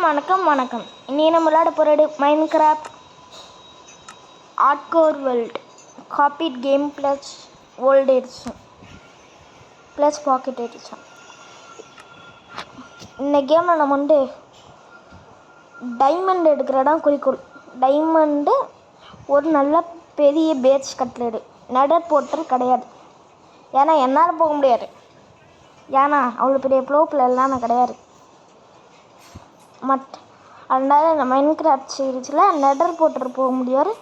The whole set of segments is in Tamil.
வணக்கம். இன்னைக்கு நம்ம விளையாட போகிறது மைன்கிராஃப்ட் ஹார்ட்கோர் வேர்ல்ட் காப்பீட் game plus old edition plus pocket edition. இந்த கேமில் நம்ம டைமண்ட் எடுக்கிறதா குறிக்கோள். டைமண்டு ஒரு நல்ல பெரிய பேஸ் கட்டலடு நெடர் போர்ட்டல் கிடையாது. ஏன்னா என்னால் போக முடியாது. ஏன்னா அவ்வளோ பெரிய ப்ளோப்பில் எல்லாம் நான் கிடையாது. அதனால் இந்த மைன்கிராஃப்ட் சீரீஸில் நெடர் போர்ட்டல் போக முடியாது.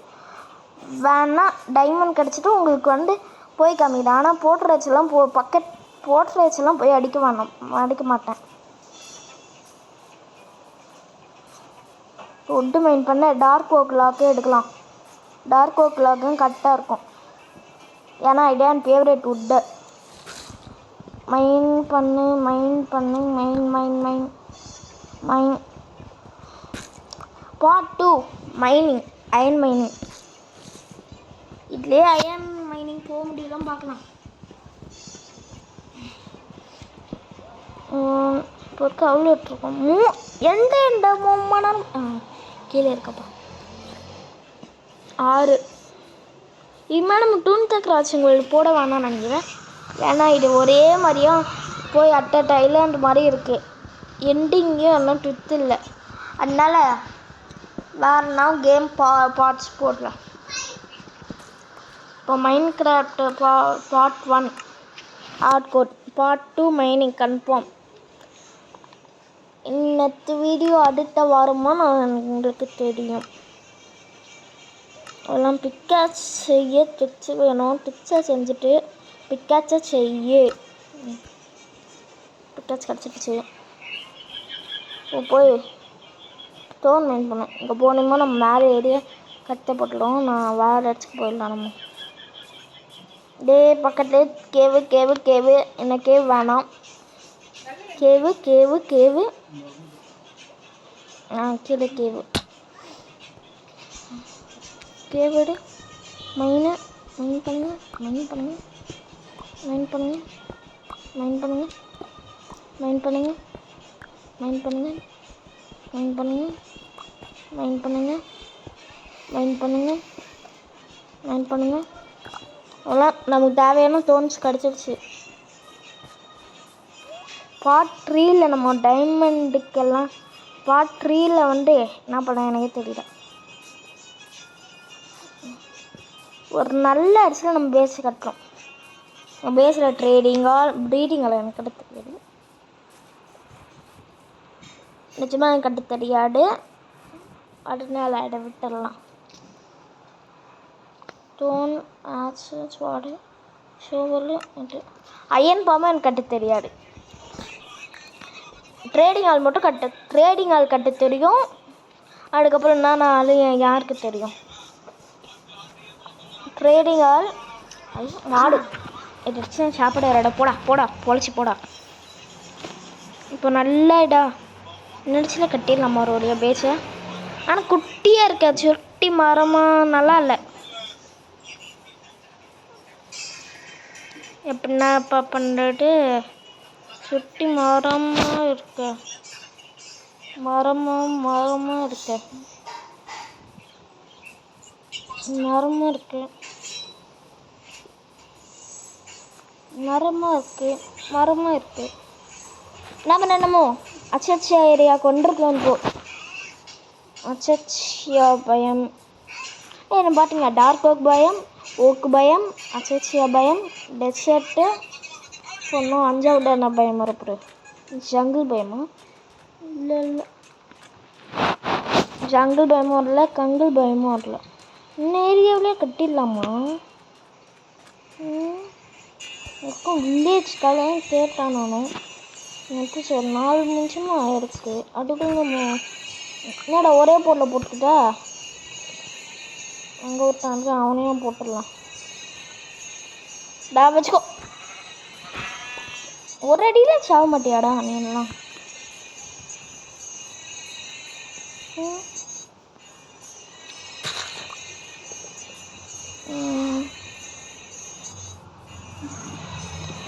வேணால் டைமண்ட் கிடச்சிட்டு உங்களுக்கு போய் காமிக்குது. ஆனால் போர்ட்ரேட்ஸ்லாம் போர்ட்ரேட்ஸ்லாம் போய் அடிக்க மாட்டேன். வுட்டு மைன் பண்ண டார்க் ஓக் லாக்கே எடுக்கலாம். டார்க் ஓக் லாக்கும் கரெக்டாக இருக்கும். ஏன்னா இதான் ஃபேவரேட் வுட்டு. மைன் பண்ணு mine part 2 mining iron mining. இதுலேயே அயன் மைனிங் போக முடியலாம் பார்க்கலாம். இப்போ அவ்வளோ இருக்கோம். எந்த இடமும் கீழே இருக்கப்பா 6 இனிமேல் நம்ம டூன்த கிராசிங் போட வேணாம்னு நினைக்கிறேன். ஏன்னா இது ஒரே மாதிரியும் போய் அட்டட் ஐலாண்ட் மாதிரி இருக்குது. எண்டிங்கும் எல்லாம் ட்வித் இல்லை. அதனால் வேறுனா கேம் பார்ட்ஸ் போடுறேன். இப்போ Minecraft part 1 hardcore, part 2 mining confirm. இன்னத்து வீடியோ அடுத்த வாரமாக நான் உங்களுக்கு தெரியும். அதெல்லாம் பிக்காச் செய்ய டிப்ஸ் வேணும். டிப்ஸை செஞ்சுட்டு பிக்காச்சை பிக்காச் கிடச்சிடுச்சு. போய் ஸ்டோன் மைன் பண்ணேன். இங்கே போனோமோ நம்ம மேலே ஏறிய கட்டை போட்டுடும். நான் வேறு இடத்துக்கு போயிடலாம். நம்ம பக்கத்துலேயே கேவு என்ன கேவ் வேணாம். கேவு கீழே கேவிடு மைன் பண்ணுங்க. அதெல்லாம் நமக்கு தேவையான ஸ்டோன்ஸ் கிடச்சிருச்சு. பார்ட் 3ல் நம்ம டைமண்டுக்கெல்லாம் பார்ட் 3ல் என்ன பண்ண எனக்கே தெரியல. ஒரு நல்ல இடத்துல நம்ம பேஸ் கட்டுறோம். பேஸில் ப்ரீடிங்கால் எனக்கு கட்ட தெரியாது. நிஜமாக எனக்கு கட்ட தெரியாது. அதனால இட விட்டுடலாம். ஸ்டோன் ஆக்சஸ் வாடு ஷோவல் அயன் பாம்பு எனக்கு கட்ட தெரியாது. ட்ரேடிங் ஆள் கட்ட தெரியும். அதுக்கப்புறம் என்ன ஆள் யாருக்கு தெரியும். ட்ரேடிங் ஆள் மாடு எதாச்சும் சாப்பிட வரடா. போடா பொழைச்சி போடா. இப்போ நல்ல நினச்சில கட்டிடலாம் மறுபடிய பேச. ஆனால் குட்டியாக இருக்க சுட்டி மரமாக நல்லா இல்லை. எப்படின்னா இப்போ பண்ணுறது சுட்டி மரமாக இருக்கு. மரமாக இருக்கு. என்ன பண்ணணுமோ அச்சா ஏரியா கொண்டிருக்கலாம். போ அச்சா பயம் என்ன பார்த்தீங்களா? டார்க் ஓக்கு பயம் அச்சா பயம் டெசர்ட்டு சொன்னோம். 5வது என்ன பயம் வரப்போகுது? ஜங்கிள் பயமா? இல்லை ஜங்கிள் பயமும் வரல, கங்கிள் பயமும் வரல. இந்த ஏரியாவிலே கட்டிடலாமா? இருக்கும் வில்லேஜ் கலையும் கேட்டான். நானும் எனக்கு சரி 4 நிமிஷமாக ஆயிருக்கு. அதுக்குள்ள என்னடா ஒரே பொருளை போட்டுக்கிட்டா? அங்கே ஒருத்தாங்க அவனையும் போட்டுடலாம். வச்சுக்கோ. ஒரு அடியில் சாக மாட்டியாடா நீலாம்?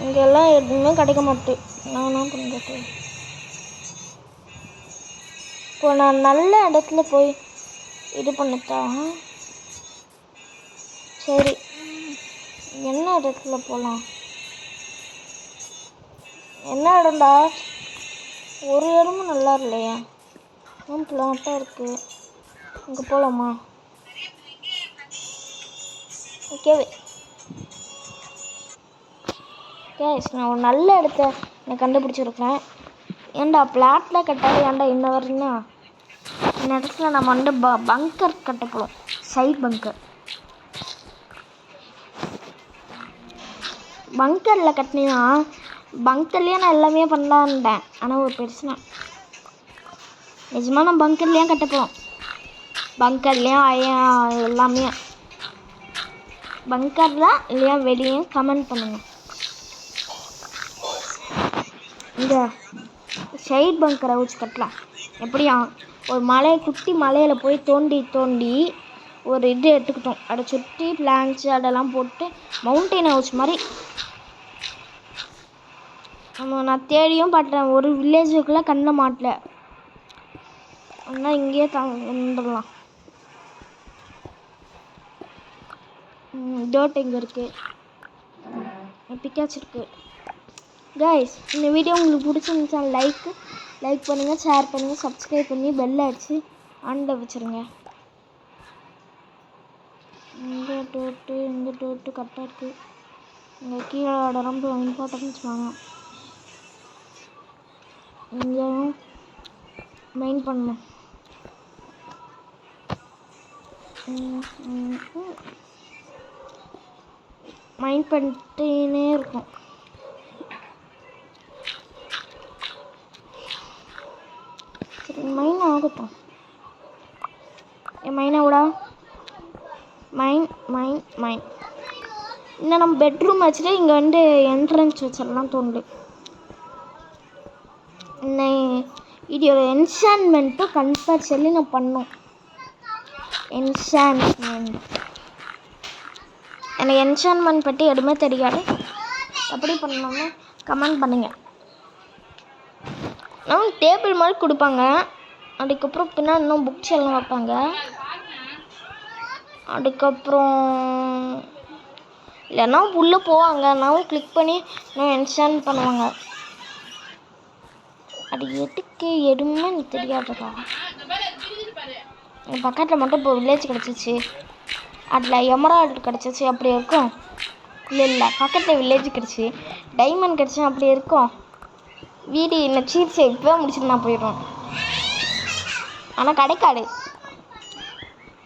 இங்கெல்லாம் எதுவுமே கிடைக்க மாட்டேன். நான் பண்ணுறது இப்போ நான் நல்ல இடத்துல போய் இது பண்ணட்டா? சரி, என்ன இடத்துல போகலாம்? என்ன இடம்டா? ஒரு இடமும் நல்லா இல்லையா? பிளாட்டாக இருக்குது. இங்கே போகலாமா? ஓகேவே கேஸ், நான் ஒரு நல்ல இடத்த நான் கண்டுபிடிச்சிருக்கேன். ஏன்டா பிளாட்டில் கட்டாது ஏன்டா என்ன வரீங்கன்னா, இந்த இடத்துல நம்ம வந்து பங்கர் கட்ட போகிறோம். சைட் பங்கரில் கட்டினா பங்கர்லேயே நான் எல்லாமே பண்ணலான்ட்டேன். ஆனால் ஒரு பிரச்சனை, நிஜமாக நான் பங்கர்லேயே கட்ட போகிறோம். பங்கர்லேயும் எல்லாமே பங்கர் தான் இல்லையா வெளியே கமெண்ட் பண்ணுங்கள். இந்த சைட் பங்கரை வச்சு கட்டலாம். எப்படியா ஒரு குட்டி மலையில் போய் தோண்டி ஒரு இது எடுத்துக்கிட்டோம். அதை சுற்றி பிளான்ஸ் அதெல்லாம் போட்டு மவுண்டெயின் ஹவுஸ் மாதிரி நான் தேடியும் பார்த்தேன். ஒரு வில்லேஜுக்குள்ளே கண்ண மாட்டல. ஆனால் இங்கேயே வந்துடலாம். டோட் எங்கே இருக்குது? பிக்காச்சு இருக்குது. கைஸ், இந்த வீடியோ உங்களுக்கு பிடிச்சிருந்துச்சா லைக் பண்ணுங்கள், ஷேர் பண்ணுங்கள், சப்ஸ்கிரைப் பண்ணி பெல் அடிச்சு ஆனில் வச்சுருங்க. இந்த டோட்டு கரெக்டாக இருக்குது. இங்கே கீழே ரொம்ப இம்பார்ட்டன்ஸ் வேணும். இங்கேயும் மெயின் பண்ணணும். மைண்ட் பண்ணிட்டே இருக்கும். சரி, மைன் ஆகட்டும். என் மைனை விடா. மைன் இன்னும் நம்ம பெட்ரூம் வச்சுட்டு இங்கே வந்து என்ட்ரன்ஸ் வச்சிடலாம் தோணுது. இதோட என்சான்மெண்ட்டும் கம்பல்சரி நான் பண்ணோம். என்சான்மெண்ட் எனக்கு என்சான்மெண்ட் பற்றி எதுவுமே தெரியாது. எப்படி பண்ணணும்னு கமெண்ட் பண்ணுங்கள். நம்ம டேபிள் மாதிரி கொடுப்பாங்க. அதுக்கப்புறம் பின்னாடி இன்னும் புக்ஸ் எல்லாம் வைப்பாங்க. அதுக்கப்புறம் இல்லைன்னா உள்ளே போவாங்க. நான் கிளிக் பண்ணி நான் என்சான் பண்ணுவாங்க. அது எதுக்கு எதுவுமே எனக்கு தெரியாதுக்கா. என் பக்கத்தில் மட்டும் இப்போ வில்லேஜ் கிடச்சிச்சு, அதில் எமரால்டு கிடச்சிச்சு அப்படி இருக்கும். இல்லை பக்கத்தில் வில்லேஜ் கிடச்சி டைமண்ட் கிடச்சி அப்படி இருக்கும். வீடு என்ன சீட்ஸை இப்போ முடிச்சுட்டு நான் போயிடுவேன். ஆனால் கிடைக்காது.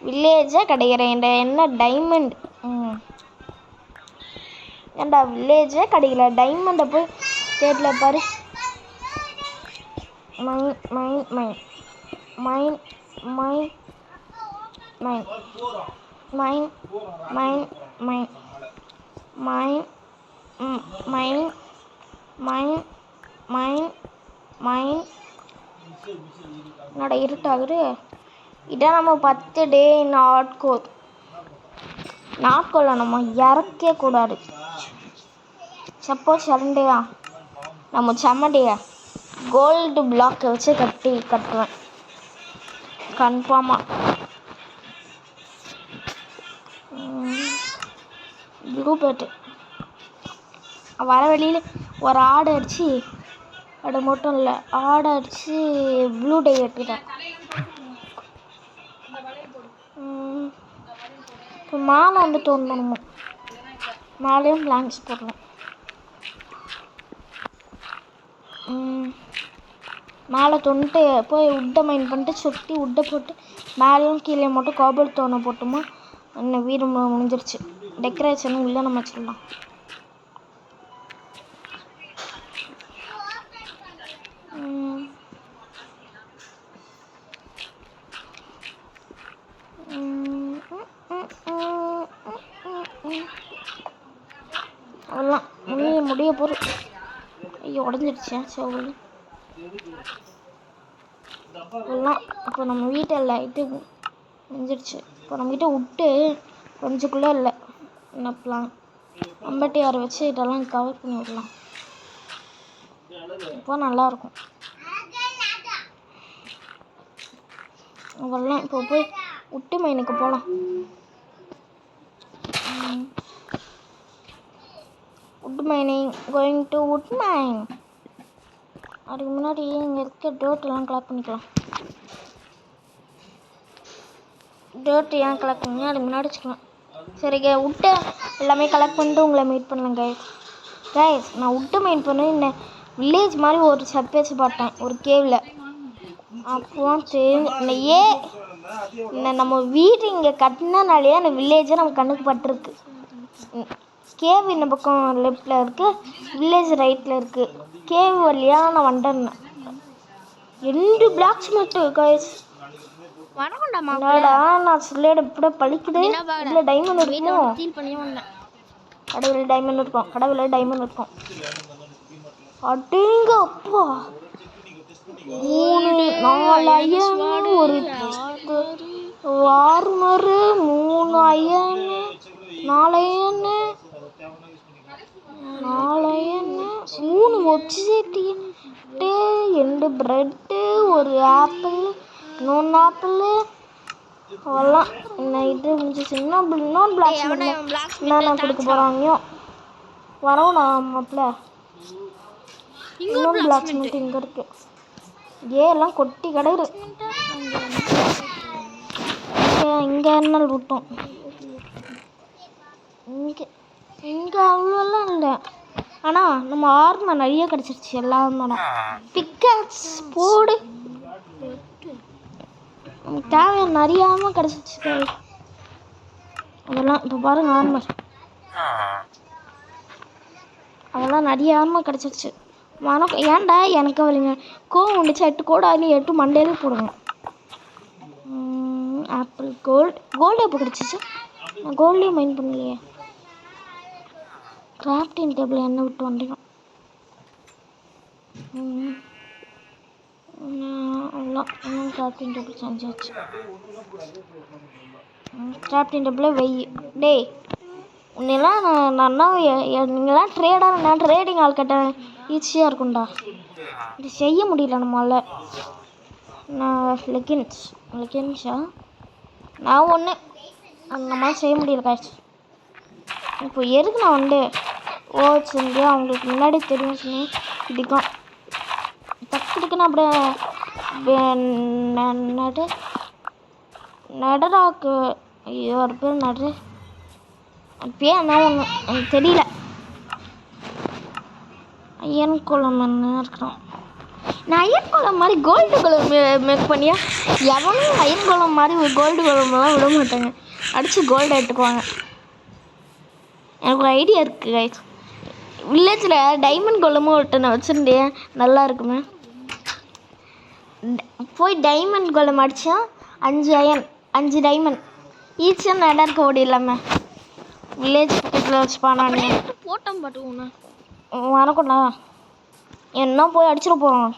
வில்லேஜாக கிடைக்கிறேன் என்ன டைமண்ட். ஏன்டா வில்லேஜே கிடைக்கல, டைமண்டை போய் தேடல பாரு. மைன் என்னோட இருட்டாகுது. இதான் நம்ம 10 டே நாட்கோலை நம்ம இறக்கவே கூடாது. சப்போஸ் இறண்டையா நம்ம செம்மடையா கோல்டு பிளாக் வச்சு கட்டுவேன் கன்ஃபார்மாக. ப்ளூ பேர்ட்டு வர வழியில் ஒரு ஆடை அடித்து, அது மட்டும் இல்லை ஆடை அடித்து ப்ளூ டே எடுத்துட்டேன். இப்போ மேலே வந்து தோண்டணுமோ, மேலேயும் பிளாங்க்ஸ் போடணும். மேலே தோண்டிட்டு போய் உட்டை மைன் பண்ணிட்டு சுற்றி உட்டை போட்டு மேலேயும் கீழே மட்டும் காபல் தோணை போட்டோமா இன்னும் வீடு முடிஞ்சிருச்சு. டெக்கரேஷனும் உள்ளே நம்ம வச்சிடலாம். அதெல்லாம் முடிய போகிறோம். ஐயோ உடஞ்சிடுச்சா சோழி எல்லாம். இப்போ நம்ம வீட்டை லைட்டு முடிஞ்சிடுச்சு. இப்போ நம்ம வீட்டை விட்டு கொஞ்சக்குள்ளே இல்லை என்னப்பலாம் 56 வச்சு இதெல்லாம் கவர் பண்ணி விடலாம். இப்போ நல்லாயிருக்கும். அவ்வளோலாம் இப்போ போய் உட்டு மைனுக்கு போகலாம். உட் மைனிங் கோயிங் டு உட் மைன். அதுக்கு முன்னாடி இங்கே இருக்க டோட்டெல்லாம் கலெக்ட் பண்ணிக்கலாம். டோட்டு ஏன் கலெக்ட் பண்ணி அதுக்கு முன்னாடி வச்சுக்கலாம். சரிங்க, உட்டை எல்லாமே கலெக்ட் பண்ணிட்டு உங்களை மீட் பண்ணலாம் கைஸ். நான் உட்டு மைன் பண்ணி இந்த வில்லேஜ் மாதிரி ஒரு சப் வச்சு பார்த்தேன் ஒரு கேவில். அப்போ இந்த நம்ம வீடு இங்கே கட்டினாலே அந்த வில்லேஜை நம்ம கண்ணுக்கு பட்டிருக்கு. கேவ் இந்த பக்கம் லெஃப்டில் இருக்குது, வில்லேஜ் ரைட்டில் இருக்குது. கேவ் வழியாக நான் வந்துட்டேன். 2 பிளாக்ஸ் மட்டும் கைஸ். என்னடா நான் சொல்லிட இப்படி பழிக்குது. இதில் டைமண்ட் இருக்கும், கடவுள் டைமண்ட் இருக்கும், கடவுள் டைமண்ட் இருக்கும். அப்படிங்க அப்பா 3 4 அயன் ஒரு ஆர்மரு 3 அயன் 4 அயன் 3 ஒப்சிட்டி 2 பிரெட்டு ஒரு ஆப்பிள் இன்னொன்று ஆப்பிள் அவ்வளோலாம். என்ன இது முடிஞ்சிச்சு. இன்னொன்று பிளாக் என்னென்ன கொடுக்க போகிறாங்க வரவுண்ணா மாப்பிள்ள. இன்னொன்று பிளாக் ஸ்மித் இங்கே இருக்குது. எல்லாம் கொட்டி கிடக்குது. இங்கே என்ன விட்டோம். இங்கே அவ்வளோலாம் இல்லை. ஆனால் நம்ம ஆர்மர் நிறைய கிடச்சிருச்சு. எல்லாம் பிக்கஸ் போடு நமக்கு தேவையான நிறைய ஆர்மர் கிடச்சிருச்சு. அதெல்லாம் இப்போ பாருங்கள் ஆர்மர் அதெல்லாம் நிறைய ஆர்மர் கிடச்சிருச்சு. வணக்கம். ஏன்டா எனக்கு அவளுங்க கோவம் வந்துச்சு. 8 கோடு அதுலேயும் 8 மண்டேலே போடுங்க. ஆப்பிள் கோல்டு எப்போ கிடச்சிச்சு? நான் கோல்டையும் மைண்ட் பண்ணலையே. கிராஃப்டிங் டேபிள் என்ன விட்டு வந்துடும். அவ்வளோ இன்னும் கிராஃப்டிங் டேபிள் செஞ்சாச்சு. கிராஃப்டிங் டேபிளே வெய் டேய் உன்னெல்லாம் நான் நீங்களாம் ட்ரேடாக நான் ட்ரேடிங் ஆள் கட்டேன் ஈஸியாக இருக்கும்டா. இது செய்ய முடியல நம்மளால். நான் லெகின்ஸா நான் ஒன்று அந்த மாதிரி செய்ய முடியல காய்ச்சி. இப்போ எதுக்கு நான் வந்து செஞ்சு அவங்களுக்கு முன்னாடி தெரியும் சொல்லி பிடிக்கும் டக்குன்னு அப்படியே நடராக்கு ஐயோ ஒரு பேர் நடு அப்பயே என்ன ஒன்று எனக்கு தெரியல. அயன் குளம் என்ன இருக்கிறோம். நான் அயன் குளம் மாதிரி கோல்டு குளம் மேக் பண்ணியா எவனும் அயன் குளம் மாதிரி ஒரு கோல்டு குளம்லாம் விட மாட்டாங்க. அடித்து கோல்டு எடுத்துக்குவாங்க. எனக்கு ஒரு ஐடியா இருக்குது கைஸ். வில்லேஜில் டைமண்ட் குளமும் ஒருத்தனை வச்சுருந்தேன் நல்லா இருக்குமே. போய் டைமண்ட் குளம் அடித்தா 5 அயன் 5 டைமண்ட் ஈஸியாக நட இருக்க ஓடிடலாமே. வில்லேஜ் பக்கத்தில் வச்சுப்பானே போட்டோம் பாட்டு வரக்கூடா என்ன போய் அடிச்சிட போகிறான்.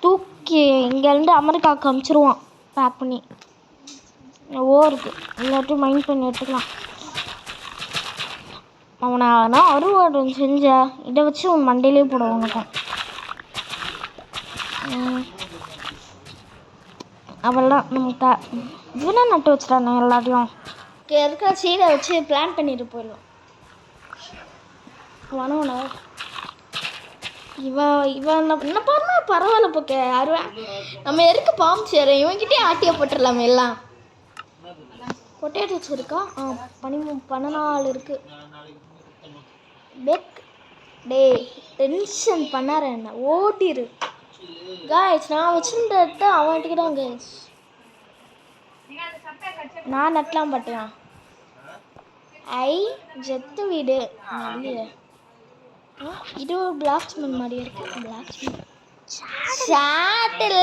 தூக்கி இங்கேருந்து அமெரிக்காவுக்கு அமுச்சிடுவான் பேக் பண்ணி. இருக்குது எல்லாத்தையும் மைண்ட் பண்ணி எடுத்துக்கலாம். அவனை ஆனால் அறுவாடு செஞ்ச இதை வச்சு உன் மண்டையிலே போடுவான் உனக்கும். அவெல்லாம் நமக்கு இவனா நட்டு வச்சுட்டானே எல்லாத்தையும் இருக்கிற சீடை வச்சு பிளான் பண்ணிட்டு போயிடலாம். வனவனா இவன் என்ன பாருனா பரவாயில்ல போக்க யாருவேன் நம்ம எதுக்கு பாம்பு சேர இவன்கிட்டே ஆட்டிய போட்டுடலாமே. எல்லாம் பொட்டேட்டோஸ் இருக்கா? 14 இருக்குது. பெக் டே டென்ஷன் பண்ணார என்ன ஓட்டிரு காய்ஸ். நான் வச்சுருந்த அவன்கிட்ட தான் காய்ஸ் நான் நட்டலாம் பட்டேன். ஜெத்து வீடு இல்லையே. இது ஒரு பிளாக்ஸ்மேன் மாதிரி இருக்குது. பிளாக்ஸ்மேன் சாட்டில்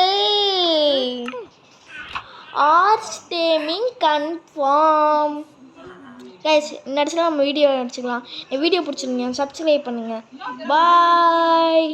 ஆர்ட்ஸ் டேமிங் கன்ஃபார்ம் கைஸ். இந்த இடத்துல நம்ம வீடியோ அடிச்சுக்கலாம். வீடியோ பிடிச்சிருங்க சப்ஸ்கிரைப் பண்ணுங்கள். பாய்.